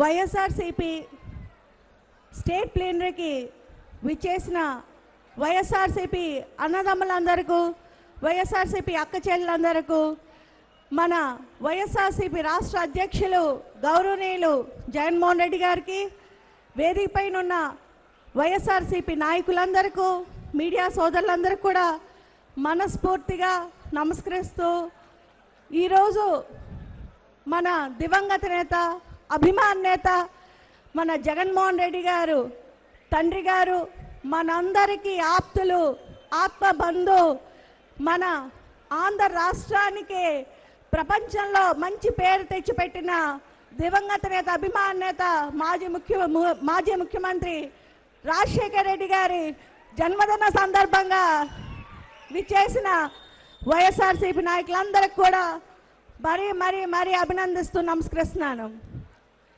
YSRCP state ప్లీనరీకి విచ్చేసిన వైఎస్ఆర్సీపీ అన్నదమ్ములందరికీ, వైఎస్ఆర్సీపీ అక్క చెల్లెలందరికీ, మన వైఎస్ఆర్సీపీ రాష్ట్ర అధ్యక్షులు గౌరవనీయులు జగన్మోహన్ రెడ్డి గారికి, వేదిక పైన ఉన్న వైఎస్ఆర్సీపీ నాయకులందరికీ, మీడియా సోదరులందరికీ కూడా మనస్ఫూర్తిగా నమస్కరిస్తూ, ఈరోజు మన దివంగత నేత, అభిమాన నేత మన జగన్మోహన్ రెడ్డి గారు తండ్రి గారు, మనందరికీ ఆప్తులు, ఆత్మబంధు, మన ఆంధ్ర రాష్ట్రానికి ప్రపంచంలో మంచి పేరు తెచ్చిపెట్టిన దివంగత నేత, అభిమాన నేత, మాజీ ముఖ్యమంత్రి రాజశేఖర్ రెడ్డి గారి జన్మదిన సందర్భంగా విచ్చేసిన వైఎస్ఆర్సీపీ నాయకులందరికీ కూడా మరీ అభినందిస్తూ నమస్కరిస్తున్నాను.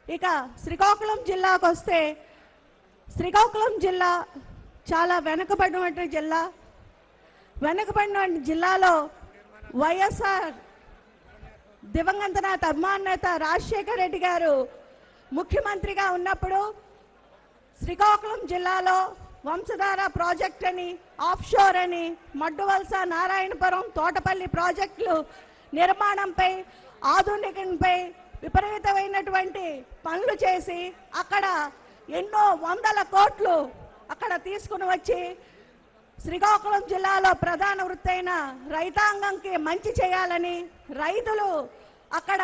ఇక శ్రీకాకుళం జిల్లాకు వస్తే, శ్రీకాకుళం జిల్లా చాలా వెనుకబడినటువంటి జిల్లా. వెనుకబడిన జిల్లాలో వైఎస్ఆర్ దివంగత నేత, అభిమాన నేత రాజశేఖర్ రెడ్డి గారు ముఖ్యమంత్రిగా ఉన్నప్పుడు శ్రీకాకుళం జిల్లాలో వంశధార ప్రాజెక్ట్ అని, ఆఫ్షోర్ అని, మడ్డువలస, నారాయణపురం, తోటపల్లి ప్రాజెక్టులు నిర్మాణంపై, ఆధునికంపై విపరీతమైనటువంటి పనులు చేసి అక్కడ ఎన్నో వందల కోట్లు అక్కడ తీసుకుని వచ్చి శ్రీకాకుళం జిల్లాలో ప్రధాన వృత్తి అయిన రైతాంగంకి మంచి చేయాలని, రైతులు అక్కడ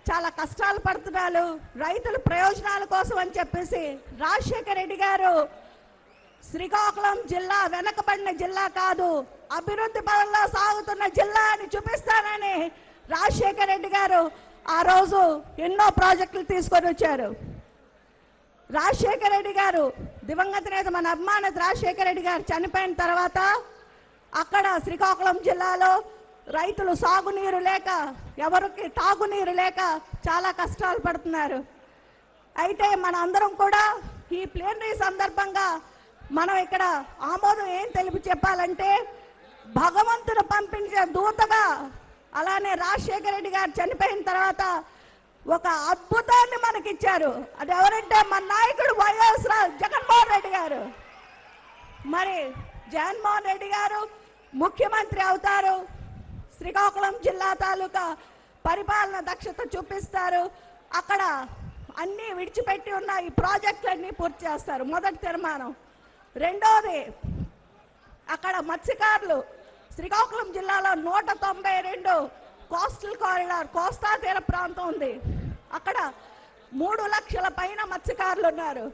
చాలా కష్టాలు పడుతున్నారు, రైతుల ప్రయోజనాల కోసం అని చెప్పేసి రాజశేఖర్ రెడ్డి గారు శ్రీకాకుళం జిల్లా వెనకబడిన జిల్లా కాదు, అభివృద్ధి పదంలో సాగుతున్న జిల్లా అని చూపిస్తానని రాజశేఖర్ రెడ్డి గారు ఆ రోజు ఎన్నో ప్రాజెక్టులు తీసుకొని వచ్చారు. రాజశేఖర్ రెడ్డి గారు దివంగత నేత, మన అభిమాన రాజశేఖర్ రెడ్డి గారు చనిపోయిన తర్వాత అక్కడ శ్రీకాకుళం జిల్లాలో రైతులు సాగునీరు లేక, ఎవరికి తాగునీరు లేక చాలా కష్టాలు పడుతున్నారు. అయితే మన అందరం కూడా ఈ ప్లేనరీ సందర్భంగా మనం ఇక్కడ ఆమోదం ఏం తెలిపి చెప్పాలంటే, భగవంతుడు పంపించే దూతగా, అలానే రాజశేఖర్ రెడ్డి గారు చనిపోయిన తర్వాత ఒక అద్భుతాన్ని మనకిచ్చారు. అది ఎవరంటే మన నాయకుడు వైఎస్ జగన్మోహన్ రెడ్డి గారు. మరి జగన్మోహన్ రెడ్డి గారు ముఖ్యమంత్రి అవుతారు, శ్రీకాకుళం జిల్లా తాలూకా పరిపాలన దక్షత చూపిస్తారు, అక్కడ అన్నీ విడిచిపెట్టి ఉన్న ఈ ప్రాజెక్టులన్నీ పూర్తి చేస్తారు. మొదటి తీర్మానం. రెండోది, అక్కడ మత్స్యకారులు, శ్రీకాకుళం జిల్లాలో 192 కోస్టల్ కారిడార్, కోస్తా తీర ప్రాంతం ఉంది. అక్కడ 3 లక్షల పైన మత్స్యకారులు ఉన్నారు.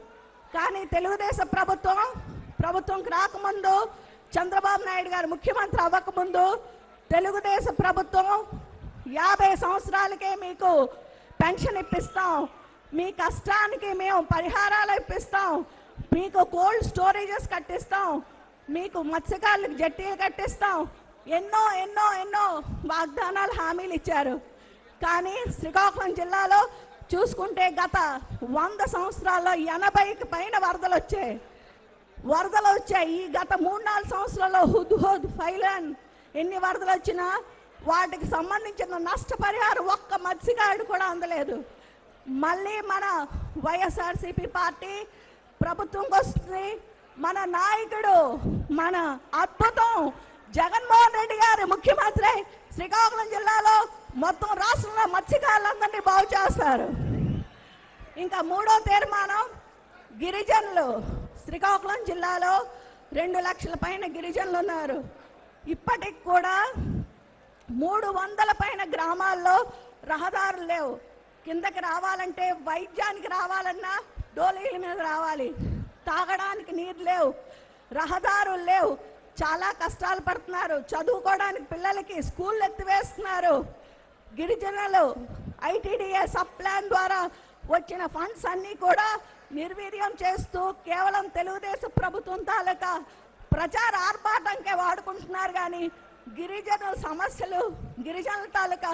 కానీ తెలుగుదేశం ప్రభుత్వంకి రాకముందు, చంద్రబాబు నాయుడు గారు ముఖ్యమంత్రి అవ్వకముందు, తెలుగుదేశం ప్రభుత్వం 50 సంవత్సరాలకే మీకు పెన్షన్ ఇప్పిస్తాం, మీ కష్టానికి మేము పరిహారాలు ఇప్పిస్తాం, మీకు కోల్డ్ స్టోరేజెస్ కట్టిస్తాం, మీకు మత్స్యకారులకు జట్టీలు కట్టిస్తాం, ఎన్నో ఎన్నో ఎన్నో వాగ్దానాలు, హామీలు ఇచ్చారు. కానీ శ్రీకాకుళం జిల్లాలో చూసుకుంటే గత 100 సంవత్సరాల్లో 80కి పైన వరదలు వచ్చాయి. ఈ గత 3-4 సంవత్సరాల్లో హుద్హుద్, ఫైలాన్ ఎన్ని వరదలు వచ్చినా వాటికి సంబంధించిన నష్టపరిహారం ఒక్క మత్స్యకారుడు కూడా అందలేదు. మళ్ళీ మన వైఎస్ఆర్సీపీ పార్టీ ప్రభుత్వంకి వస్తుంది. మన నాయకుడు, మన అద్భుతం జగన్మోహన్ రెడ్డి గారు ముఖ్యమంత్రి శ్రీకాకుళం జిల్లాలో మొత్తం రాష్ట్రంలో మత్స్యకారులందరినీ బాగు చేస్తారు. ఇంకా మూడో తీర్మానం, గిరిజనులు. శ్రీకాకుళం జిల్లాలో 2 లక్షల పైన గిరిజనులు ఉన్నారు. ఇప్పటికి కూడా 300 పైన గ్రామాల్లో రహదారులు లేవు. కిందకి రావాలంటే, వైద్యానికి రావాలన్నా డోలీల మీద రావాలి, తాగడానికి నీరు లేవు, రహదారులు లేవు, చాలా కష్టాలు పడుతున్నారు. చదువుకోవడానికి పిల్లలకి స్కూళ్ళు ఎత్తివేస్తున్నారు. గిరిజనులు ఐటీడీఏ సబ్ ప్లాన్ ద్వారా వచ్చిన ఫండ్స్ అన్నీ కూడా నిర్వీర్యం చేస్తూ కేవలం తెలుగుదేశం ప్రభుత్వం తాలూకా ప్రచార ఆర్భాటంకే వాడుకుంటున్నారు. కానీ గిరిజనుల సమస్యలు, గిరిజనుల తాలూకా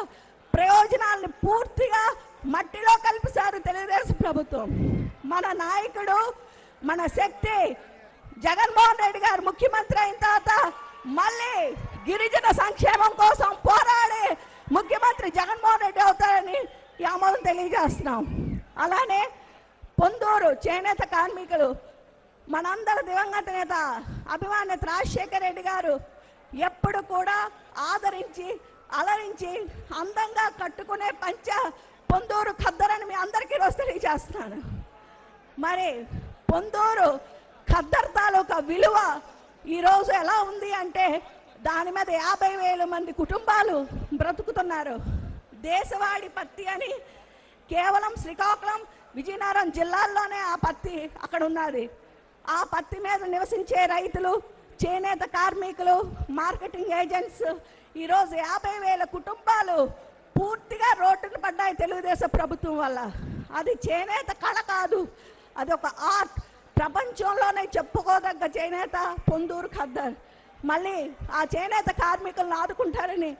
ప్రయోజనాలను పూర్తిగా మట్టిలో కలిపేశారు తెలుగుదేశం ప్రభుత్వం. మన నాయకుడు, మన శక్తి జగన్మోహన్ రెడ్డి గారు ముఖ్యమంత్రి అయిన తర్వాత మళ్ళీ గిరిజన సంక్షేమం కోసం పోరాడి ముఖ్యమంత్రి జగన్మోహన్ రెడ్డి అవుతారని ఈ ఆమోదం తెలియజేస్తున్నాం. అలానే పొందూరు చేనేత కార్మికులు మనందరి దివంగత నేత అభిమాన్యత రాజశేఖర రెడ్డి గారు ఎప్పుడు కూడా ఆదరించి అలరించి అందంగా కట్టుకునే పంచ పొందూరు ఖద్దరని మీ అందరికీ రోజు తెలియజేస్తున్నాను. మరి పొందూరు ఖద్దర్ తాలూకా విలువ ఈరోజు ఎలా ఉంది అంటే దాని మీద 50,000 మంది కుటుంబాలు బ్రతుకుతున్నారు. దేశవాడి పత్తి అని కేవలం శ్రీకాకుళం విజయనగరం జిల్లాల్లోనే ఆ పత్తి అక్కడ ఉన్నది. ఆ పత్తి మీద నివసించే రైతులు, చేనేత కార్మికులు, మార్కెటింగ్ ఏజెంట్స్ ఈరోజు 50,000 కుటుంబాలు పూర్తిగా రోడ్డున పడ్డాయి తెలుగుదేశం ప్రభుత్వం వల్ల. అది చేనేత కళ కాదు, అది ఒక ఆర్ట్. ప్రపంచంలోనే చెప్పుకోదగ్గ చేనేత పొందూరు ఖద్దర్. మళ్ళీ ఆ చేనేత కార్మికులను ఆదుకుంటారని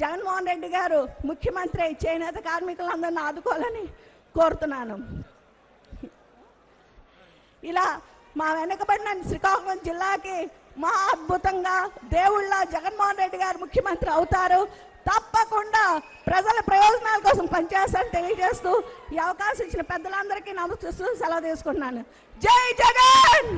జగన్మోహన్ రెడ్డి గారు ముఖ్యమంత్రి చేనేత కార్మికులందరినీ ఆదుకోవాలని కోరుతున్నాను. ఇలా మా వెనుకబడిన శ్రీకాకుళం జిల్లాకి మహా అద్భుతంగా దేవుళ్ళ జగన్మోహన్ రెడ్డి గారు ముఖ్యమంత్రి అవుతారు. తప్పకుండా ప్రజల ప్రయోజనాల కోసం పనిచేస్తారని తెలియజేస్తూ ఈ అవకాశం ఇచ్చిన పెద్దలందరికీ నమస్కరిస్తూ సెలవు తీసుకుంటున్నాను. జై జగన్.